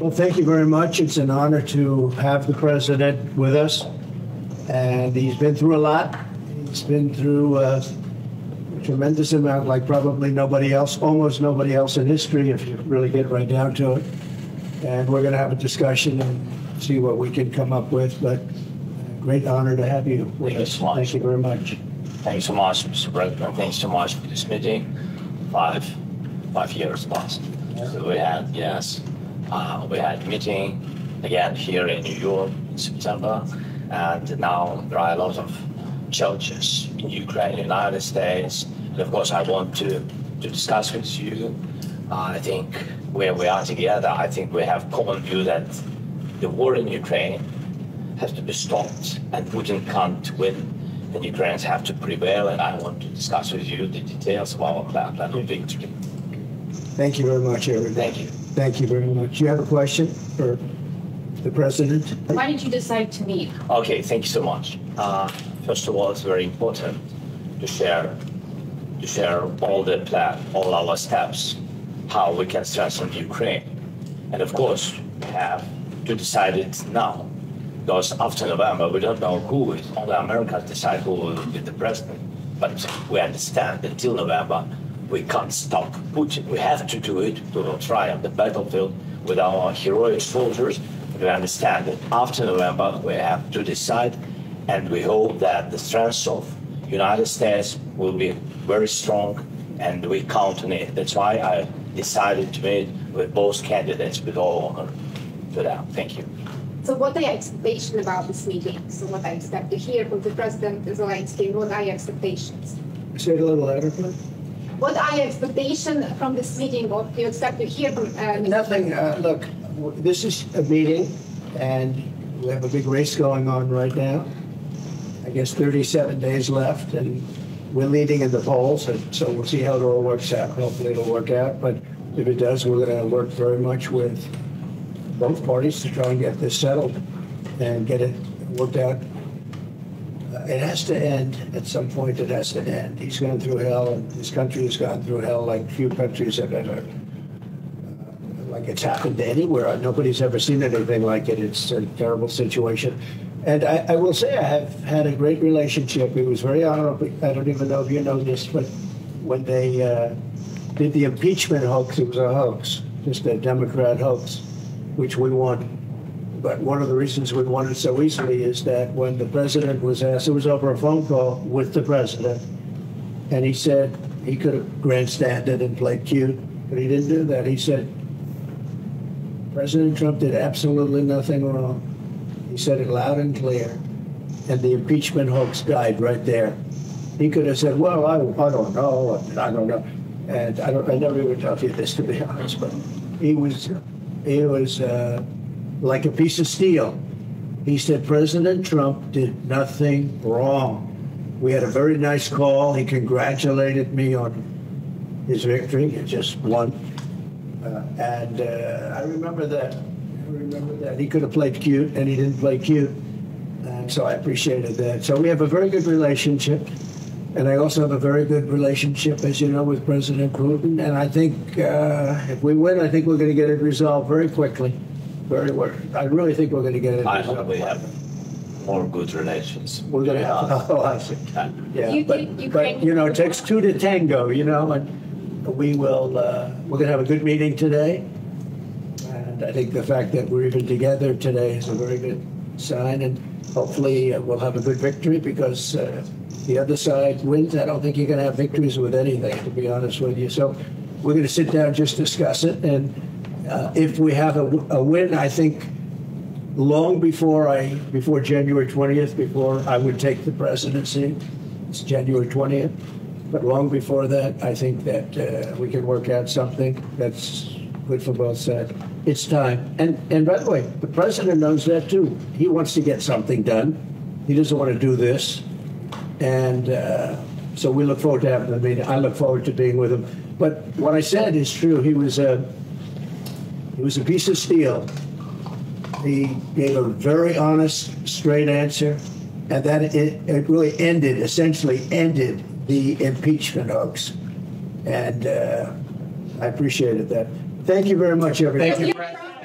Well, thank you very much. It's an honor to have the president with us. And he's been through a lot. He's been through a tremendous amount, like probably nobody else, almost nobody else in history, if you really get right down to it. And we're going to have a discussion and see what we can come up with. But great honor to have you with us. Thank you very much. Thanks so much, Mr. President. Thanks so much for this meeting. Five years past. So we had, we had a meeting again here in New York in September. And now there are a lot of challenges in Ukraine, United States. And of course, I want to discuss with you. I think where we are together, I think we have common view that the war in Ukraine has to be stopped and Putin can't win. And Ukrainians have to prevail. And I want to discuss with you the details of our plan of victory. Thank you very much, everybody. Thank you. Thank you very much. You have a question for the president? Why did you decide to meet? Okay, thank you so much. First of all, it's very important to share all the plan, all our steps, how we can strengthen Ukraine. And of course, we have to decide it now. Because after November, we don't know who is. Only America decide who will be the president. But we understand that until November, we can't stop Putin. We have to do it. We will try on the battlefield with our heroic soldiers. We understand that after November, we have to decide. And we hope that the strength of United States will be very strong, and we count on it. That's why I decided to meet with both candidates with all honor to them. Thank you. So what are your expectations about this meeting? So what I expect to hear from the President Zelensky, what are your expectations? Say it a little louder, please. What are your expectations from this meeting? What do you expect to hear from Nothing. Look, this is a meeting, and we have a big race going on right now. I guess 37 days left, and we're leading in the polls, and so we'll see how it all works out. Hopefully it'll work out, but if it does, we're going to work very much with both parties to try and get this settled and get it worked out. It has to end at some point. It has to end. He's gone through hell, and this country has gone through hell like few countries have ever. Like it's happened anywhere. Nobody's ever seen anything like it. It's a terrible situation. And I will say I have had a great relationship. It was very honorable. I don't even know if you know this, but when they did the impeachment hoax, it was a hoax, just a Democrat hoax, which we won. But one of the reasons we won it so easily is that when the president was asked, it was over a phone call with the president, and he said he could have grandstanded and played cute, but he didn't do that. He said, President Trump did absolutely nothing wrong. He said it loud and clear, and the impeachment hoax died right there. He could have said, well, I don't know, and I never even told you this, to be honest, but he was like a piece of steel. He said President Trump did nothing wrong. We had a very nice call. He congratulated me on his victory. He just won. And I remember that. He could have played cute, and he didn't play cute. And so I appreciated that. So we have a very good relationship. And I also have a very good relationship, as you know, with President Putin. And I think if we win, I think we're going to get it resolved very quickly. I really think we're going to get it resolved. I hope we have more good relations. We're going to have. Oh, I see. Yeah, but it takes two to tango, and we will. We're going to have a good meeting today. And I think the fact that we're even together today is a very good sign. And hopefully we'll have a good victory because the other side wins. I don't think you're going to have victories with anything, to be honest with you. So we're going to sit down, just discuss it. And if we have a win, I think long before January 20th, before I would take the presidency, it's January 20th. But long before that, I think that we can work out something that's good for both sides. It's time. And by the way, the president knows that too. He wants to get something done. He doesn't want to do this. And so we look forward to having the meeting. I look forward to being with him. But what I said is true. He was a piece of steel. He gave a very honest, straight answer, and that it really essentially ended the impeachment hoax. And I appreciated that. Thank you very much, everybody. Thank you.